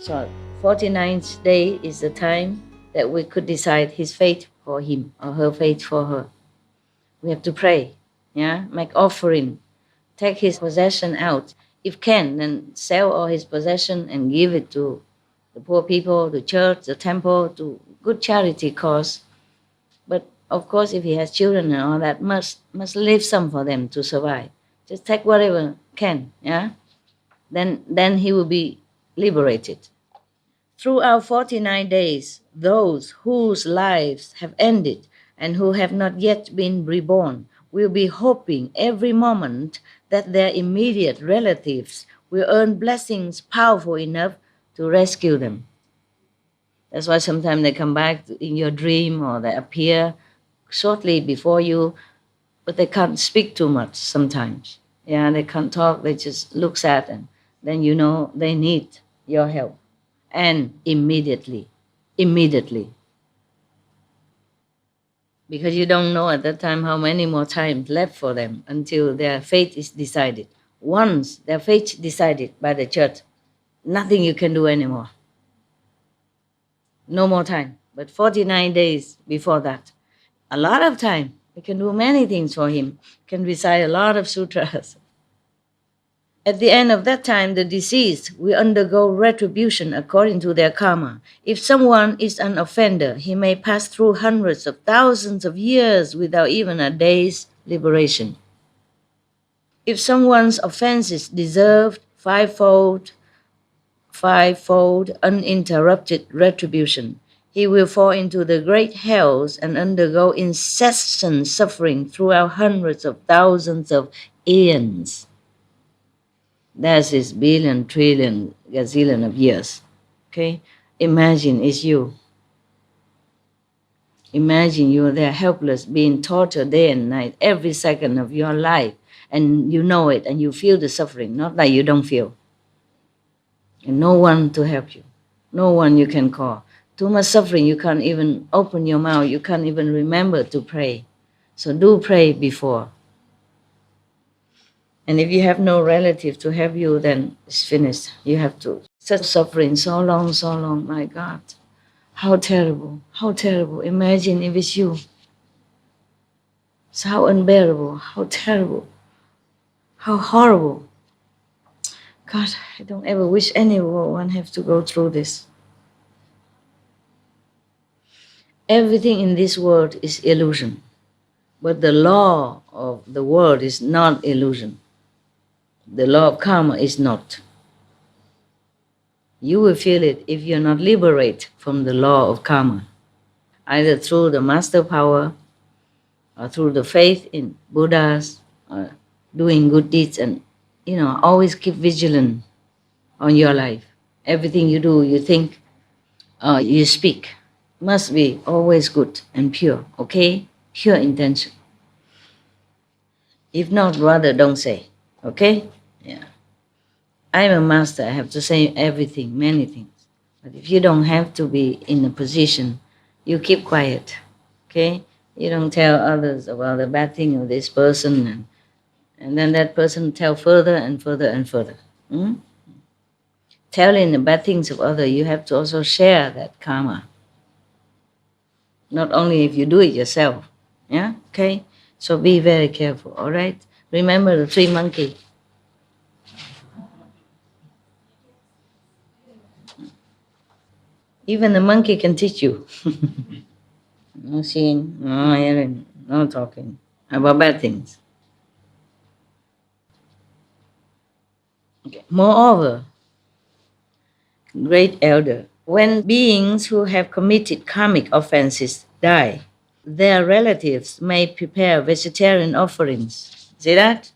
So 49th day is the time that we could decide his fate for him or her fate for her. We have to pray, make offering, take his possession out. If can, then sell all his possession and give it to the poor people, the church, the temple, to good charity cause. But of course, if he has children and all that, must leave some for them to survive. Just take whatever can, Then he will be liberated. Throughout 49 days, those whose lives have ended and who have not yet been reborn will be hoping every moment that their immediate relatives will earn blessings powerful enough to rescue them. That's why sometimes they come back in your dream or they appear shortly before you, but they can't speak too much sometimes. They can't talk, they just look sad, and then you know they need your help. And immediately. Because you don't know at that time how many more times left for them until their fate is decided. Once their fate decided by the church, nothing you can do anymore. No more time. But 49 days before that, a lot of time. We can do many things for him. Can recite a lot of sutras. At the end of that time, the deceased will undergo retribution according to their karma. If someone is an offender, he may pass through hundreds of thousands of years without even a day's liberation. If someone's offenses deserved fivefold uninterrupted retribution, he will fall into the great hells and undergo incessant suffering throughout hundreds of thousands of aeons. That's his billion, trillion, gazillion of years. Okay? Imagine it's you. Imagine you're there helpless, being tortured day and night, every second of your life. And you know it, and you feel the suffering, not like you don't feel. And no one to help you. No one you can call. Too much suffering, you can't even open your mouth. You can't even remember to pray. So do pray before. And if you have no relative to help you, then it's finished. You have to. Such suffering, so long, my God. How terrible, how terrible. Imagine if it's you. It's how unbearable, how terrible, how horrible. God, I don't ever wish anyone have to go through this. Everything in this world is illusion. But the law of the world is not illusion. The law of karma is not. You will feel it if you're not liberated from the law of karma, either through the master power or through the faith in Buddhas or doing good deeds, and always keep vigilant on your life. Everything you do, you think, you speak must be always good and pure, okay? Pure intention. If not, rather don't say, okay? Yeah. I'm a master, I have to say everything, many things. But if you don't have to be in a position, you keep quiet, okay? You don't tell others about the bad thing of this person, and then that person tell further and further and further. Telling the bad things of others, you have to also share that karma. Not only if you do it yourself, okay? So be very careful, all right? Remember the three monkeys. Even the monkey can teach you. No seeing, no hearing, no talking about bad things. Okay. Moreover, great elder, when beings who have committed karmic offenses die, their relatives may prepare vegetarian offerings. See that?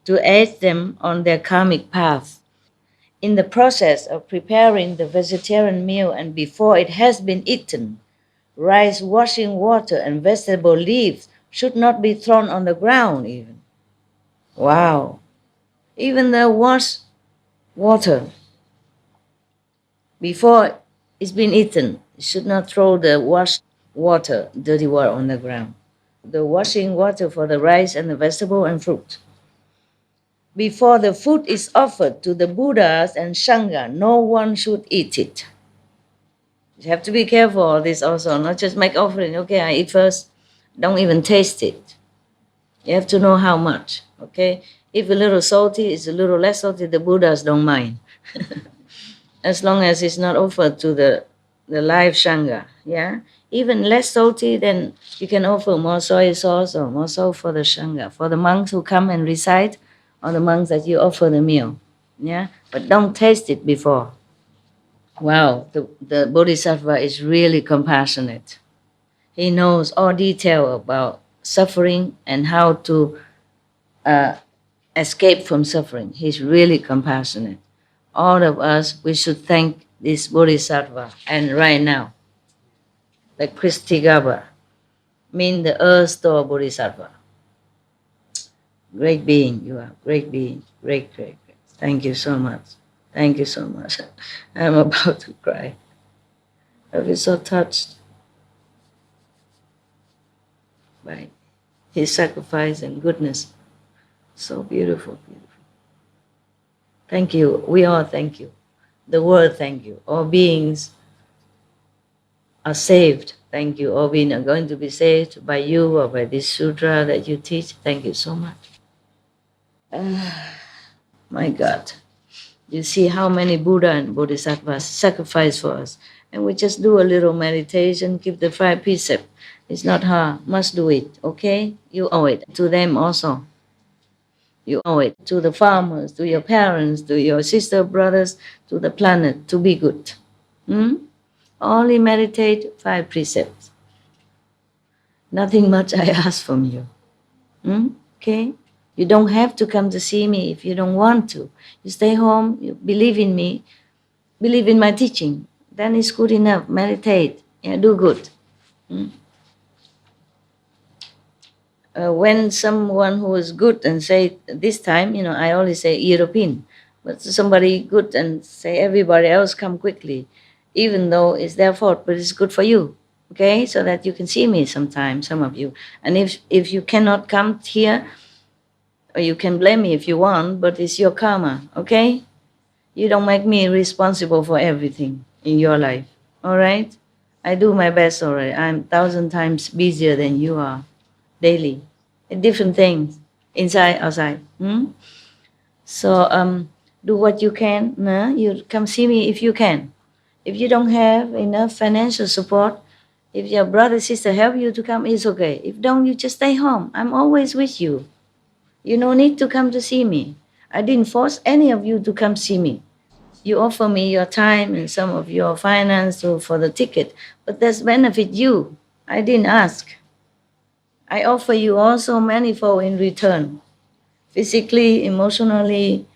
To aid them on their karmic path. In the process of preparing the vegetarian meal and before it has been eaten, rice, washing water, and vegetable leaves should not be thrown on the ground even. Wow. Even the wash water, before it's been eaten, you should not throw the washed water, dirty water, on the ground. The washing water for the rice and the vegetable and fruit. before the food is offered to the Buddhas and Sangha, no one should eat it. You have to be careful of this also, not just make offering. Okay, I eat first. Don't even taste it. You have to know how much. Okay, if a little salty, it's a little less salty. The Buddhas don't mind, as long as it's not offered to the live Sangha. Yeah, even less salty, then you can offer more soy sauce or more salt for the Sangha, for the monks who come and recite, or the monks that you offer the meal. Yeah, but don't taste it before. Wow, the Bodhisattva is really compassionate. He knows all detail about suffering and how to escape from suffering. He's really compassionate. All of us, we should thank this Bodhisattva. And right now, the Kristigaba mean the earth store Bodhisattva. Great being you are, great being, great, great, great. Thank you so much. Thank you so much. I'm about to cry. I feel so touched by his sacrifice and goodness. So beautiful, beautiful. Thank you. We all thank you. The world thank you. All beings are saved. Thank you. All beings are going to be saved by you or by this sutra that you teach. Thank you so much. My God. You see how many Buddha and Bodhisattvas sacrifice for us. And we just do a little meditation, keep the 5 precepts. It's not hard. Must do it, okay? You owe it to them also. You owe it to the farmers, to your parents, to your sister, brothers, to the planet, to be good. Only meditate 5 precepts. Nothing much I ask from you. Okay? You don't have to come to see me if you don't want to. You stay home, you believe in me, believe in my teaching. Then it's good enough. Meditate. Yeah, do good. When someone who is good and say, this time, I always say European, but somebody good and say everybody else come quickly, even though it's their fault, but it's good for you, okay? So that you can see me sometime, some of you. And if you cannot come here, or you can blame me if you want, but it's your karma, okay? You don't make me responsible for everything in your life, all right? I do my best already. I'm 1,000 times busier than you are daily. Different things, inside, outside. So do what you can. You come see me if you can. If you don't have enough financial support, if your brother, sister help you to come, it's okay. If don't, you just stay home. I'm always with you. You no need to come to see me. I didn't force any of you to come see me. You offer me your time and some of your finance for the ticket, but that's benefit you. I didn't ask. I offer you also manifold in return, physically, emotionally,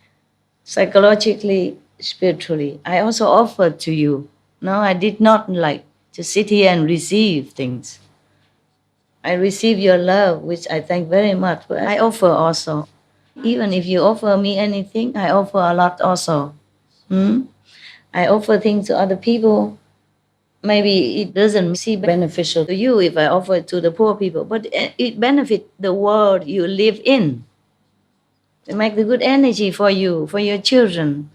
psychologically, spiritually. I also offer to you. No, I did not like to sit here and receive things. I receive your love, which I thank very much, but I offer also. Even if you offer me anything, I offer a lot also. I offer things to other people. Maybe it doesn't seem beneficial to you if I offer it to the poor people, but it benefits the world you live in. It make the good energy for you, for your children,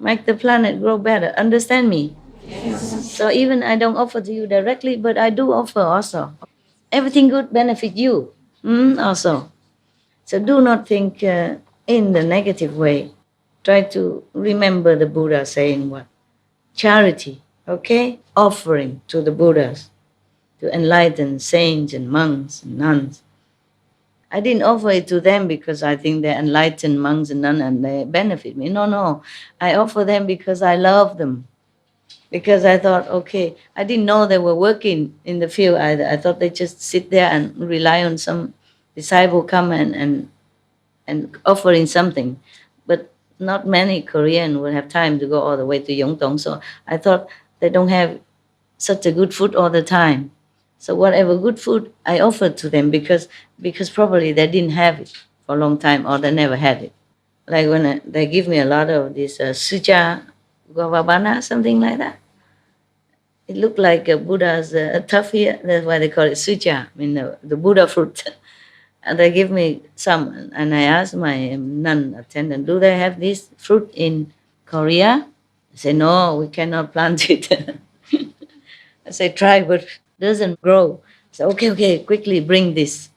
make the planet grow better. Understand me? Yes. So even I don't offer to you directly, but I do offer also. Everything good benefit you also. So do not think in the negative way. Try to remember the Buddha saying what? Charity, okay? Offering to the Buddhas, to enlighten saints and monks and nuns. I didn't offer it to them because I think they're enlightened monks and nuns and they benefit me. No. I offer them because I love them. Because I thought, okay, I didn't know they were working in the field either. I thought they just sit there and rely on some disciple come and offering something. But not many Korean would have time to go all the way to Yongtong. So I thought they don't have such a good food all the time. So whatever good food I offered to them because probably they didn't have it for a long time or they never had it. Like when they give me a lot of this suja guavabana, something like that. It looked like a Buddha's tuft here. That's why they call it suja. I mean, the Buddha fruit. And they give me some, and I ask my nun attendant, do they have this fruit in Korea? They say, no, we cannot plant it. I say, try, but doesn't grow. I say, okay, quickly bring this,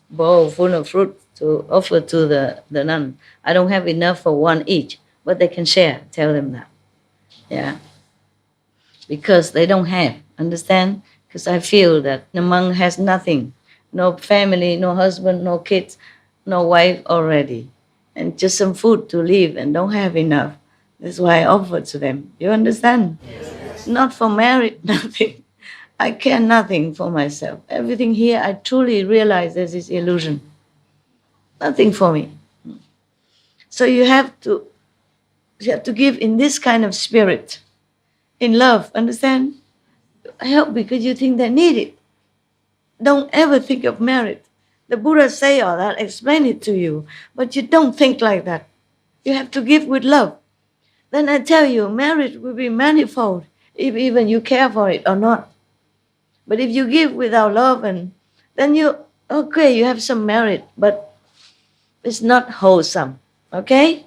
bowl full of fruit to offer to the nun. I don't have enough for one each, but they can share. Tell them that. Yeah. Because they don't have, understand? Because I feel that the monk has nothing, no family, no husband, no kids, no wife already, and just some food to live and don't have enough. That's why I offer to them. You understand? Yes. Not for merit, nothing. I care nothing for myself. Everything here, I truly realize this is illusion. Nothing for me. So you have to give in this kind of spirit, in love, understand? Help because you think they need it. Don't ever think of merit. The Buddha say all that, explain it to you, but you don't think like that. You have to give with love. Then I tell you, merit will be manifold if even you care for it or not. But if you give without love, and then you have some merit, but it's not wholesome. Okay?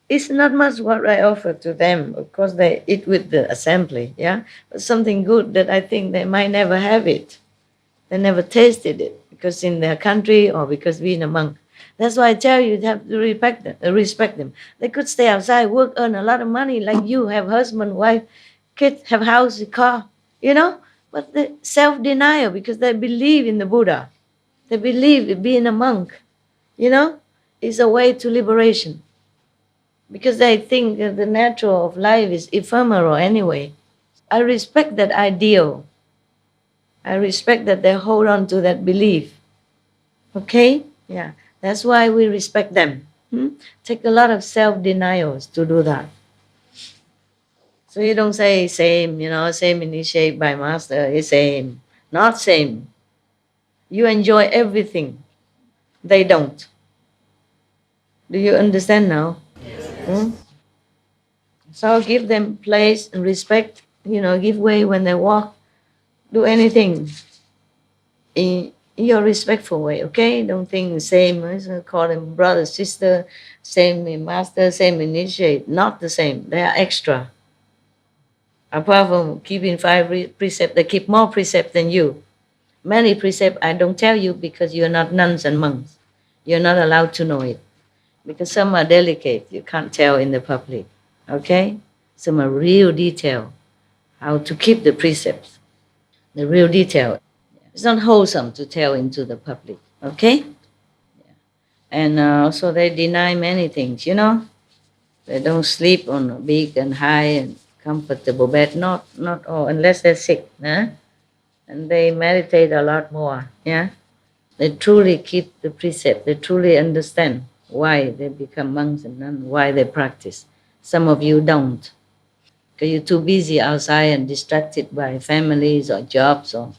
It's not much what I offer to them. Of course, they eat with the assembly, yeah? But something good that I think they might never have it. They never tasted it because in their country or because being a monk. That's why I tell you have to respect them. They could stay outside, work, earn a lot of money like you, have husband, wife, kids, have house, car, But the self-denial because they believe in the Buddha. They believe in being a monk, is a way to liberation. Because they think that the natural of life is ephemeral anyway. I respect that ideal. I respect that they hold on to that belief. Okay? Yeah. That's why we respect them. Take a lot of self-denials to do that. So you don't say same, same initiate by master, is same. Not same. You enjoy everything. They don't. Do you understand now? Yes. So give them place and respect, give way when they walk. Do anything in your respectful way, okay? Don't think the same, call them brother, sister, same master, same initiate. Not the same. They are extra. Apart from keeping 5 precepts, they keep more precepts than you. Many precepts I don't tell you because you're not nuns and monks. You're not allowed to know it. Because some are delicate, you can't tell in the public, okay? Some are real detail, how to keep the precepts, the real detail. It's not wholesome to tell into the public, okay? Yeah. And also they deny many things, They don't sleep on a big and high and comfortable bed, not all, unless they're sick, and they meditate a lot more, yeah? They truly keep the precept, they truly understand why they become monks and nuns, why they practice. Some of you don't, because you're too busy outside and distracted by families or jobs or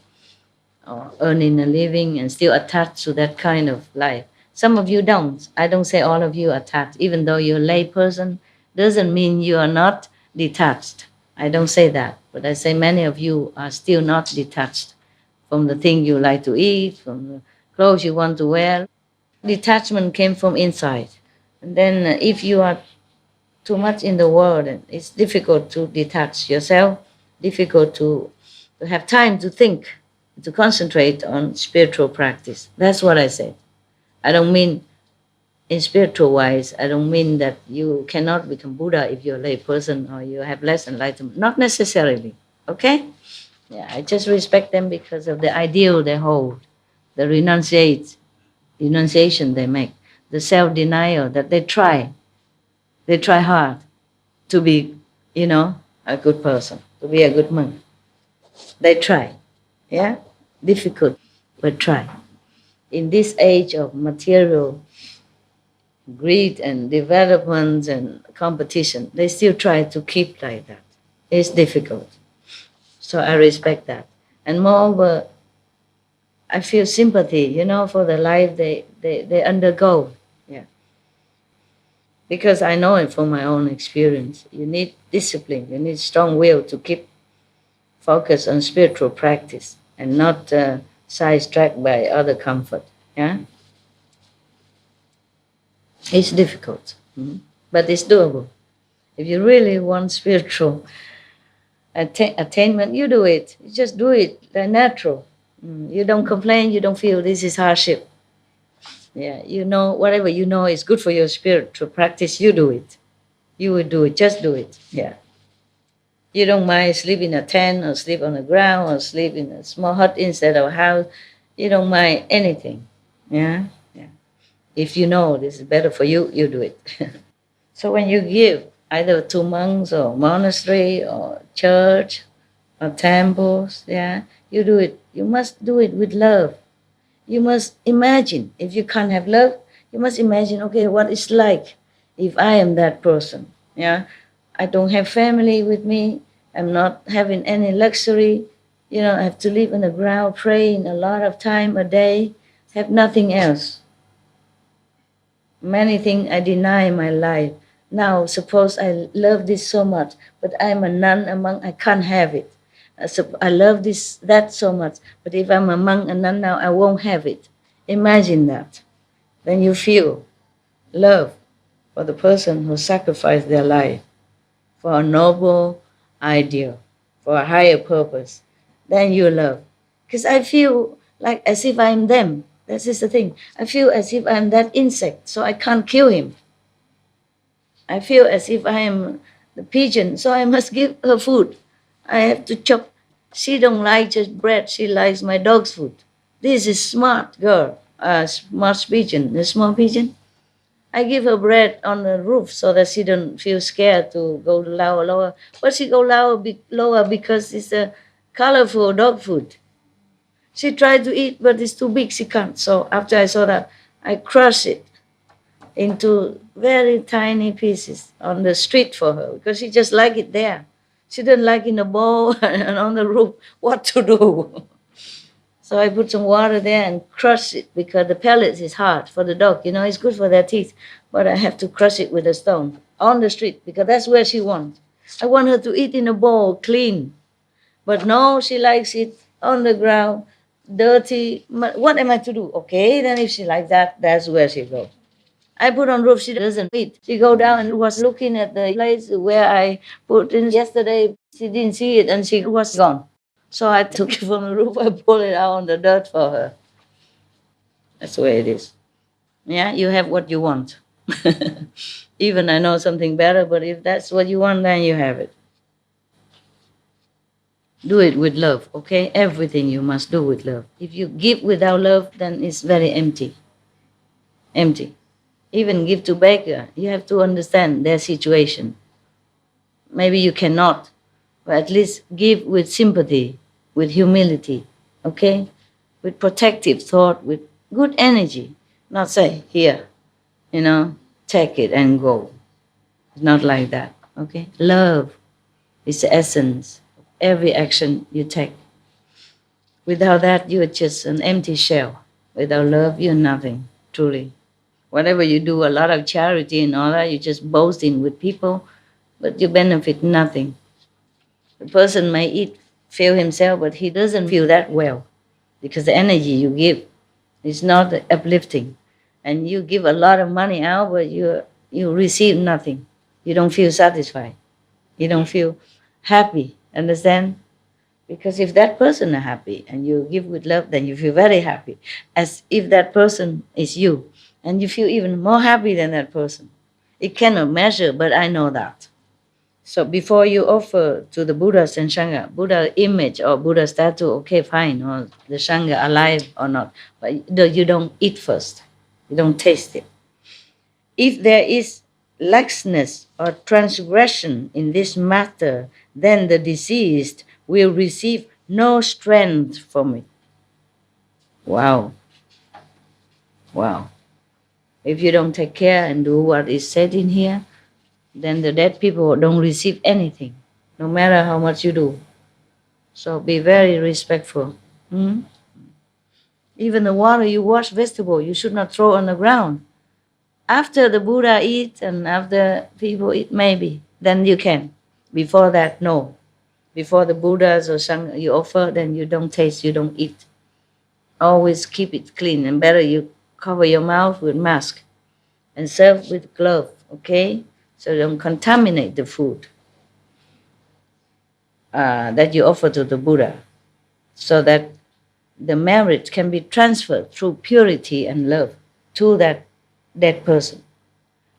earning a living and still attached to that kind of life. Some of you don't. I don't say all of you are attached. Even though you're a lay person, doesn't mean you are not detached. I don't say that, but I say many of you are still not detached from the thing you like to eat, from the clothes you want to wear. Detachment came from inside. And then if you are too much in the world, it's difficult to detach yourself, difficult to have time to think, to concentrate on spiritual practice. That's what I said. I don't mean in spiritual wise, I don't mean that you cannot become Buddha if you're a lay person or you have less enlightenment. Not necessarily, okay? Yeah, I just respect them because of the ideal they hold, the renunciation they make, the self-denial that they try. They try hard to be, a good person, to be a good monk. They try, yeah? Difficult, but try. In this age of material greed and development and competition, they still try to keep like that. It's difficult. So I respect that. And moreover, I feel sympathy, for the life they undergo. Yeah. Because I know it from my own experience. You need discipline, you need strong will to keep focus on spiritual practice and not sidetracked by other comfort. Yeah, it's difficult, but it's doable. If you really want spiritual attainment, you do it. You just do it. They're natural. You don't complain. You don't feel this is hardship. Yeah, you know, whatever you know is good for your spiritual practice, you do it. You will do it. Just do it. Yeah. You don't mind sleep in a tent or sleep on the ground or sleep in a small hut instead of a house. You don't mind anything. Yeah. Yeah. If you know this is better for you, you do it. So when you give, either to monks or monastery or church or temples, yeah, you do it. You must do it with love. You must imagine. If you can't have love, you must imagine, okay, what it's like if I am that person. Yeah, I don't have family with me. I'm not having any luxury. You know, I have to live on the ground, praying a lot of time a day, have nothing else. Many things I deny in my life. Now, suppose I love this so much, but I'm a nun, a monk, I can't have it. I love that so much, but if I'm a monk, a nun now, I won't have it. Imagine that. Then you feel love for the person who sacrificed their life for a noble ideal, for a higher purpose. Then you love. Because I feel like as if I'm them. That is the thing. I feel as if I'm that insect, so I can't kill him. I feel as if I am the pigeon, so I must give her food. I have to chop. She don't like just bread. She likes my dog's food. This is smart girl, smart pigeon, the small pigeon. I give her bread on the roof so that she don't feel scared to go lower. But she go lower because it's a colorful dog food. She tried to eat, but it's too big. She can't. So after I saw that, I crush it into very tiny pieces on the street for her because she just like it there. She didn't like in a bowl and on the roof. What to do? So I put some water there and crush it because the pellets is hard for the dog. You know, it's good for their teeth. But I have to crush it with a stone on the street because that's where she wants. I want her to eat in a bowl, clean. But no, she likes it on the ground, dirty. What am I to do? Okay, then if she likes that, that's where she goes. I put on roof, she doesn't eat. She go down and was looking at the place where I put in yesterday. She didn't see it and she was gone. So I took it from the roof, I pulled it out on the dirt for her. That's the way it is. Yeah, you have what you want. Even I know something better, but if that's what you want, then you have it. Do it with love, okay? Everything you must do with love. If you give without love, then it's very empty. Empty. Even give to beggar, you have to understand their situation. Maybe you cannot, but at least give with sympathy, with humility, okay? With protective thought, with good energy. Not say, here, take it and go. It's not like that, okay? Love is the essence of every action you take. Without that, you're just an empty shell. Without love, you're nothing, truly. Whatever you do, a lot of charity and all that, you're just boasting with people, but you benefit nothing. The person may feel himself, but he doesn't feel that well because the energy you give is not uplifting. And you give a lot of money out, but you receive nothing. You don't feel satisfied. You don't feel happy, understand? Because if that person is happy and you give with love, then you feel very happy, as if that person is you. And you feel even more happy than that person. It cannot measure, but I know that. So before you offer to the Buddhas and Sangha, Buddha image or Buddha statue, okay, fine, or the Sangha alive or not, but you don't eat first. You don't taste it. If there is laxness or transgression in this matter, then the deceased will receive no strength from it. Wow. Wow. If you don't take care and do what is said in here, then the dead people don't receive anything, no matter how much you do. So be very respectful. Even the water you wash vegetable, you should not throw on the ground. After the Buddha eats and after people eat, maybe, then you can. Before that, no. before the Buddhas or Sangha you offer, then you don't taste, you don't eat. Always keep it clean, and better you cover your mouth with mask and serve with glove, okay? So don't contaminate the food that you offer to the Buddha, so that the merit can be transferred through purity and love to that dead person.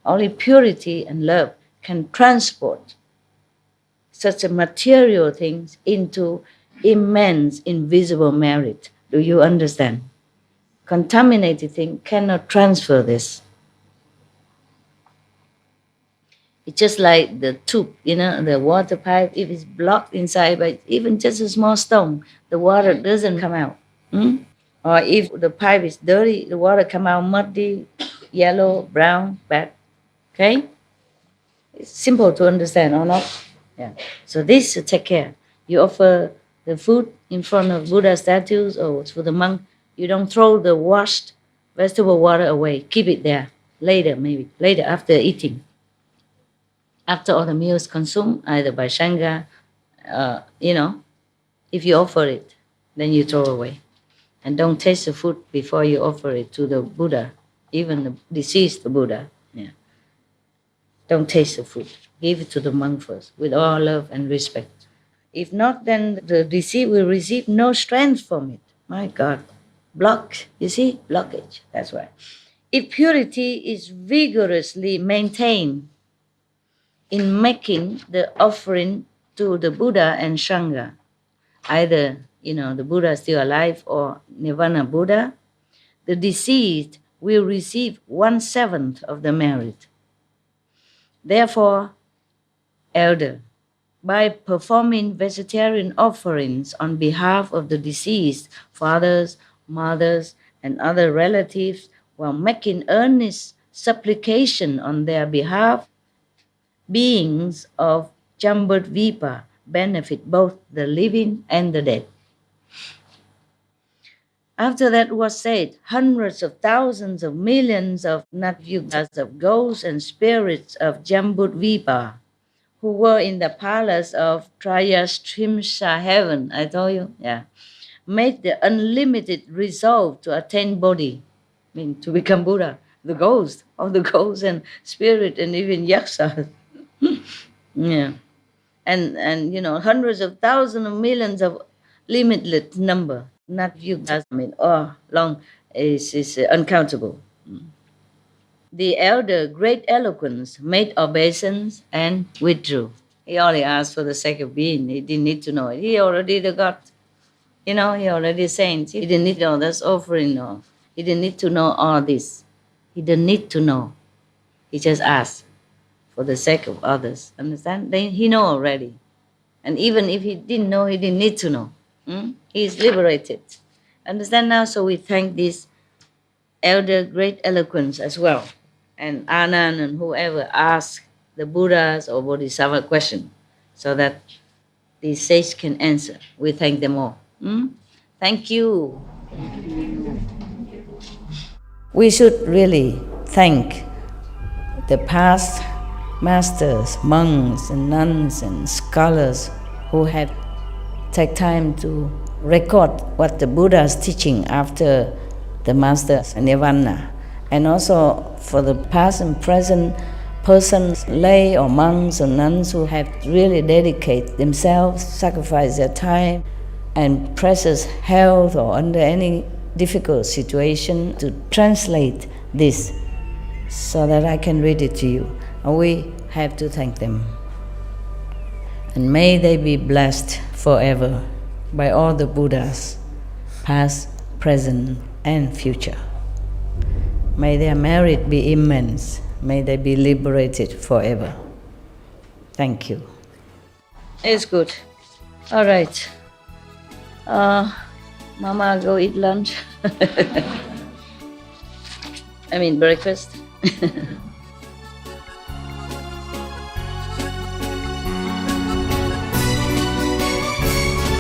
Only purity and love can transport such a material things into immense, invisible merit. Do you understand? Contaminated thing cannot transfer this. It's just like the tube, the water pipe, if it's blocked inside by even just a small stone, the water doesn't come out. Or if the pipe is dirty, the water come out muddy, yellow, brown, bad. Okay? It's simple to understand or not? Yeah. So this, take care. You offer the food in front of Buddha statues or for the monk. You don't throw the washed vegetable water away. Keep it there. Later, maybe. Later, after eating. After all the meals consumed, either by Sangha, if you offer it, then you throw away. And don't taste the food before you offer it to the Buddha, even the deceased Buddha. Yeah. Don't taste the food. Give it to the monk first, with all love and respect. If not, then the deceased will receive no strength from it. My God. Block, you see? Blockage. That's why. If purity is vigorously maintained in making the offering to the Buddha and Sangha, either, the Buddha is still alive or Nirvana Buddha, the deceased will receive 1/7 of the merit. Therefore, elder, by performing vegetarian offerings on behalf of the deceased fathers, mothers, and other relatives, while making earnest supplication on their behalf, beings of Jambudvipa benefit both the living and the dead. After that was said, hundreds of thousands of millions of Natyugas of ghosts and spirits of Jambudvipa, who were in the palace of Trayastrimsa heaven, I told you, made the unlimited resolve to attain Bodhi, to become Buddha. The ghost, all the ghosts and spirit and even yaksas. And hundreds of thousands of millions of limitless number. Not you guys, long is uncountable. The elder, great eloquence, made obeisance and withdrew. He only asked for the sake of being. He didn't need to know it. He already the God. He already saint. He didn't need to know that's offering. No. He didn't need to know all this. He didn't need to know. He just asked for the sake of others. Understand? Then he know already. And even if he didn't know, he didn't need to know. He is liberated. Understand now? So we thank this elder, great eloquence as well. And Anand and whoever asked the Buddhas or Bodhisattva question, so that the sage can answer. We thank them all. Thank you. We should really thank the past masters, monks and nuns and scholars who have taken time to record what the Buddha is teaching after the master's nirvana, and also for the past and present persons, lay or monks or nuns who have really dedicated themselves, sacrificed their time and precious health or under any difficult situation to translate this so that I can read it to you. And we have to thank them. And may they be blessed forever by all the Buddhas, past, present, and future. May their merit be immense. May they be liberated forever. Thank you. It's good. All right. Mama, go eat lunch. I mean breakfast.